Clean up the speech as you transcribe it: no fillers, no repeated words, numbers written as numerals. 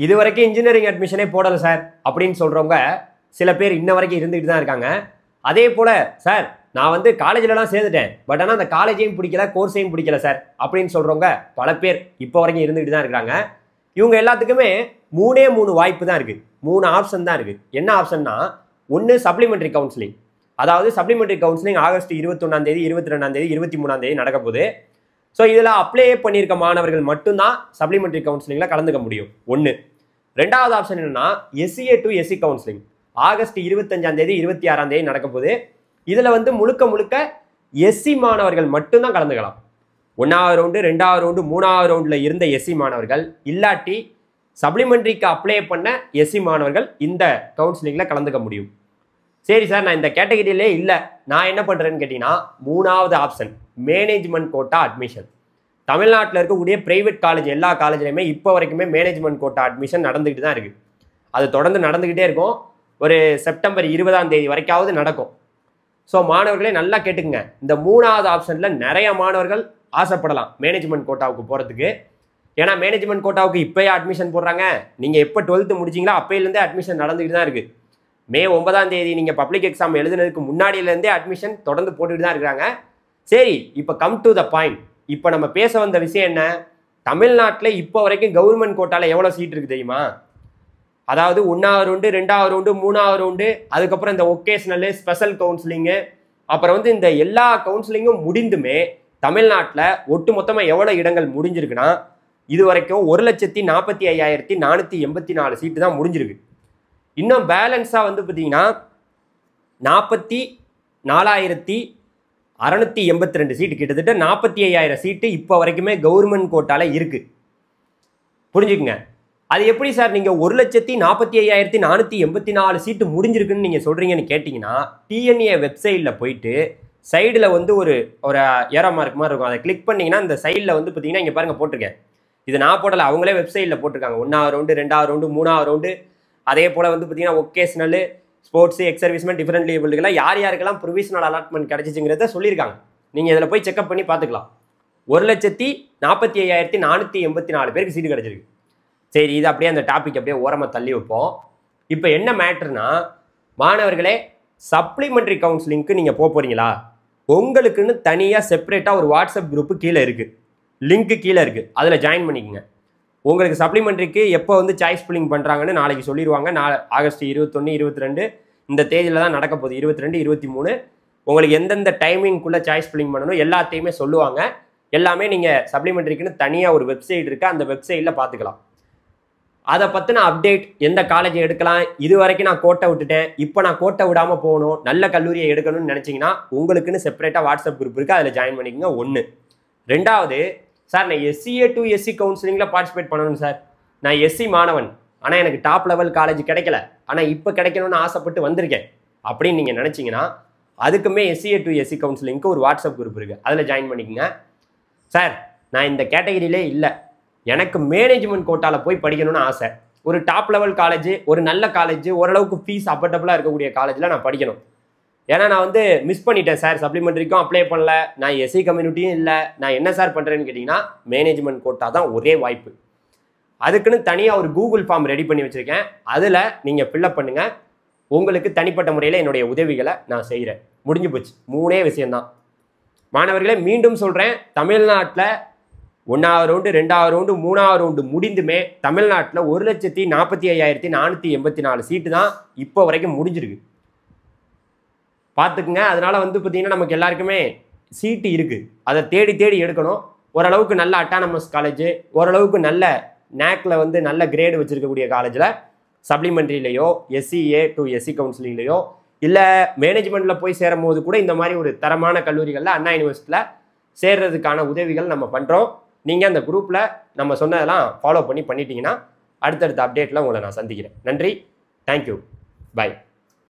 இது வரைக்கும் இன்ஜினியரிங் அட்மிஷனே போடலை சார் அப்படின்னு சொல்கிறவங்க சில பேர் இன்ன வரைக்கும் இருந்துகிட்டு தான் இருக்காங்க. அதே போல் சார் நான் வந்து காலேஜிலலாம் சேர்ந்துட்டேன், பட் ஆனால் அந்த காலேஜையும் பிடிக்கல, கோர்ஸையும் பிடிக்கல சார் அப்படின்னு சொல்கிறவங்க பல பேர் இப்போ வரைக்கும் இருந்துகிட்டு தான் இருக்கிறாங்க. இவங்க எல்லாத்துக்குமே 3 வாய்ப்பு தான் இருக்குது, 3 ஆப்ஷன் தான் இருக்குது. என்ன ஆப்ஷன்னா, ஒன்று சப்ளிமெண்ட்ரி கவுன்சிலிங். அதாவது சப்ளிமெண்ட்ரி கவுன்சிலிங் ஆகஸ்ட் 21ஆம் தேதி, 22ஆம் தேதி, 23ஆம் தேதி நடக்க போகுது. ஸோ இதில் அப்ளை பண்ணியிருக்க மாணவர்கள் மட்டும்தான் சப்ளிமெண்ட்ரி கவுன்சிலிங்கில் கலந்துக்க முடியும். ஒன்று. ரெண்டாவது ஆப்ஷன் என்னன்னா, SCA to SC counselling August 25ஆம் தேதி, 26ஆம் தேதி நடக்க போகுது. இதில் வந்து முழுக்க SC மாணவர்கள் மட்டும்தான் கலந்துக்கலாம். 1வது ரவுண்டு, 2வது ரவுண்டு, 3வது ரவுண்டில் இருந்த SC மாணவர்கள் இல்லாட்டி சப்ளிமெண்ட்ரிக்கு அப்ளை பண்ண SC மாணவர்கள் இந்த கவுன்சிலிங்கில் கலந்துக்க முடியும். சரி சார், நான் இந்த கேட்டகரியிலே இல்லை, நான் என்ன பண்ணுறேன்னு கேட்டிங்கன்னா, 3வது ஆப்ஷன் மேனேஜ்மெண்ட் கோட்டா அட்மிஷன். தமிழ்நாட்டில் இருக்கக்கூடிய ப்ரைவேட் காலேஜ் எல்லா காலேஜ்லையுமே இப்போ வரைக்குமே மேனேஜ்மெண்ட் கோட்டா அட்மிஷன் நடந்துக்கிட்டு தான் இருக்குது. அது தொடர்ந்து நடந்துக்கிட்டே இருக்கும். ஒரு செப்டம்பர் 20ஆம் தேதி வரைக்காவது நடக்கும். ஸோ மாணவர்களே நல்லா கேட்டுக்குங்க, இந்த 3வது ஆப்ஷனில் நிறைய மாணவர்கள் ஆசைப்படலாம் மேனேஜ்மெண்ட் கோட்டாவுக்கு போகிறதுக்கு. ஏன்னா மேனேஜ்மெண்ட் கோட்டாவுக்கு இப்போயே அட்மிஷன் போடுறாங்க. நீங்கள் எப்போ 12th முடிச்சிங்களோ அப்போலேருந்தே அட்மிஷன் நடந்துக்கிட்டு தான் இருக்குது. மே 9ஆம் தேதி நீங்கள் பப்ளிக் எக்ஸாம் எழுதுனதுக்கு முன்னாடியிலேருந்தே அட்மிஷன் தொடர்ந்து போட்டுக்கிட்டு தான் இருக்கிறாங்க. சரி, இப்போ கம் டு த பாயிண்ட். இப்போ நம்ம பேச வந்த விஷயம் என்ன, தமிழ்நாட்டில் இப்போ வரைக்கும் கவர்மெண்ட் கோட்டாவில் எவ்வளோ சீட் இருக்குது தெரியுமா? அதாவது 1வது ரவுண்டு, 2வது ரவுண்டு, 3வது ரவுண்டு, அதுக்கப்புறம் இந்த ஒகேஷ்னலு, ஸ்பெஷல் கவுன்சிலிங்கு, அப்புறம் வந்து இந்த எல்லா கவுன்சிலிங்கும் முடிந்துமே தமிழ்நாட்டில் ஒட்டு மொத்தமாக எவ்வளோ இடங்கள் முடிஞ்சிருக்குன்னா, இது வரைக்கும் 1,45,484 சீட்டு தான் முடிஞ்சிருக்கு. இன்னும் பேலன்ஸாக வந்து பார்த்தீங்கன்னா 44,682 சீட்டு, கிட்டத்தட்ட 45,000 சீட்டு இப்போ வரைக்குமே கவர்மெண்ட் கோட்டால இருக்குது. புரிஞ்சுக்குங்க. அது எப்படி சார் நீங்கள் 1,45,484 சீட்டு முடிஞ்சிருக்குன்னு நீங்கள் சொல்கிறீங்கன்னு கேட்டிங்கன்னா, டிஎன்ஏ வெப்சைட்டில் போயிட்டு சைடில் வந்து ஒரு ஏரோ மார்க் மாதிரி இருக்கும், அதை கிளிக் பண்ணிங்கன்னா இந்த சைடில் வந்து பார்த்தீங்கன்னா இங்கே பாருங்கள் போட்டிருக்கேன். இது நான் போடலை, அவங்களே வெப்சைட்டில் போட்டிருக்காங்க. 1வது ரவுண்டு, 2வது ரவுண்டு, 3வது ரவுண்டு, அதே போல் வந்து பார்த்தீங்கன்னா ஒகேஷ்னலு, ஸ்போர்ட்ஸு, எக்ஸ் சர்வீஸ்மெண்ட், டிஃபரெண்ட் லீவல்கெல்லாம் யார் யாருக்கெல்லாம் ப்ரொவிஷனல் அலாட்மெண்ட் கிடச்சிச்சுங்கிறத சொல்லியிருக்காங்க. நீங்கள் இதில் போய் செக்அப் பண்ணி பார்த்துக்கலாம். 1,45,484 பேருக்கு சீட்டு கிடச்சிருக்கு. சரி, இது அப்படியே அந்த டாபிக் அப்படியே ஓரமாக தள்ளி வைப்போம். இப்போ என்ன மேட்டர்னா, மாணவர்களே சப்ளிமெண்ட்ரி கவுன்சிலிங்க்கு நீங்கள் போகிறீங்களா, உங்களுக்குன்னு தனியாக செப்பரேட்டாக ஒரு வாட்ஸ்அப் குரூப்பு கீழே இருக்குது, லிங்க்கு கீழே இருக்குது, அதில் ஜாயின் பண்ணிக்கோங்க. உங்களுக்கு சப்ளிமெண்ட்ரிக்கு எப்போ வந்து சாய்ஸ் ஃபில்லிங் பண்ணுறாங்கன்னு நாளைக்கு சொல்லிடுவாங்க. ஆகஸ்ட் 21, 22 இந்த தேதியில் தான் நடக்க போகுது. 22, 23 உங்களுக்கு எந்தெந்த டைமிங்குள்ளே சாய்ஸ் ஃபில்லிங் பண்ணணும் எல்லாத்தையுமே சொல்லுவாங்க. எல்லாமே நீங்கள் சப்ளிமெண்ட்ரிக்குன்னு தனியாக ஒரு வெப்சைட் இருக்குது, அந்த வெப்சைட்டில் பார்த்துக்கலாம். அதை பற்றின அப்டேட், எந்த காலேஜை எடுக்கலாம், இது வரைக்கும் நான் கோட்டை விட்டுட்டேன், இப்போ நான் கோட்டை விடாமல் போகணும், நல்ல கல்லூரியை எடுக்கணும்னு நினச்சிங்கன்னா உங்களுக்குன்னு செப்பரேட்டாக வாட்ஸ்அப் குரூப் இருக்குது, அதில் ஜாயின் பண்ணிக்கோங்க. 1. 2வது, சார் நான் SCA to SC கவுன்சிலிங்கில் பார்ட்டிசிபேட் பண்ணணும் சார், நான் SC மாணவன், ஆனால் எனக்கு டாப் லெவல் காலேஜ் கிடைக்கல, ஆனால் இப்போ கிடைக்கணும்னு ஆசைப்பட்டு வந்திருக்கேன் அப்படின்னு நீங்கள் நினச்சிங்கன்னா, அதுக்குமே SCA to SC கவுன்சிலிங்க்கு ஒரு வாட்ஸ்அப் குரூப் இருக்குது, அதில் ஜாயின் பண்ணிக்கோங்க. சார் நான் இந்த கேட்டகரியிலே இல்லை, எனக்கு மேனேஜ்மெண்ட் கோட்டாவில் போய் படிக்கணும்னு ஆசை, ஒரு டாப் லெவல் காலேஜ், ஒரு நல்ல காலேஜ், ஓரளவுக்கு ஃபீஸ் அஃபர்டபுளாக இருக்கக்கூடிய காலேஜில் நான் படிக்கணும். ஏன்னா நான் வந்து மிஸ் பண்ணிட்டேன் சார், சப்ளிமெண்ட்ரிக்கும் அப்ளை பண்ணல, நான் SC கம்யூனிட்டியும் இல்லை, நான் என்ன சார் பண்ணுறேன்னு கேட்டிங்கன்னா, மேனேஜ்மெண்ட் கோட்டா தான் ஒரே வாய்ப்பு. அதுக்குன்னு தனியாக ஒரு கூகுள் ஃபார்ம் ரெடி பண்ணி வச்சுருக்கேன், அதில் நீங்கள் ஃபில்அப் பண்ணுங்கள். உங்களுக்கு தனிப்பட்ட முறையில் என்னுடைய உதவிகளை நான் செய்கிறேன். முடிஞ்சு போச்சு. 3 விஷயம்தான். மாணவர்களே மீண்டும் சொல்கிறேன், தமிழ்நாட்டில் 1வது ரவுண்டு, 2வது ரவுண்டு, 3வது ரவுண்டு முடிந்துமே தமிழ்நாட்டில் 1,45,484 சீட்டு தான் இப்போ வரைக்கும் முடிஞ்சிருக்கு. பார்த்துக்குங்க. அதனால் வந்து பார்த்தீங்கன்னா நமக்கு எல்லாருக்குமே சீட்டு இருக்குது, அதை தேடி தேடி எடுக்கணும். ஓரளவுக்கு நல்ல அட்டானமஸ் காலேஜ், ஓரளவுக்கு நல்ல நேக்கில் வந்து நல்ல கிரேடு வச்சுருக்கக்கூடிய காலேஜில் சப்ளிமெண்ட்ரிலேயோ SCA to SC கவுன்சிலிங்லேயோ இல்லை மேனேஜ்மெண்ட்டில் போய் சேரும் போது கூட இந்த மாதிரி ஒரு தரமான கல்லூரிகளில் அண்ணா யூனிவர்சிட்டியில் சேர்றதுக்கான உதவிகள் நம்ம பண்ணுறோம். நீங்கள் அந்த குரூப்பில் நம்ம சொன்னதெல்லாம் ஃபாலோ பண்ணிட்டீங்கன்னா அடுத்தடுத்த அப்டேட்டில் உங்களை நான் சந்திக்கிறேன். நன்றி, தேங்க்யூ, பாய்.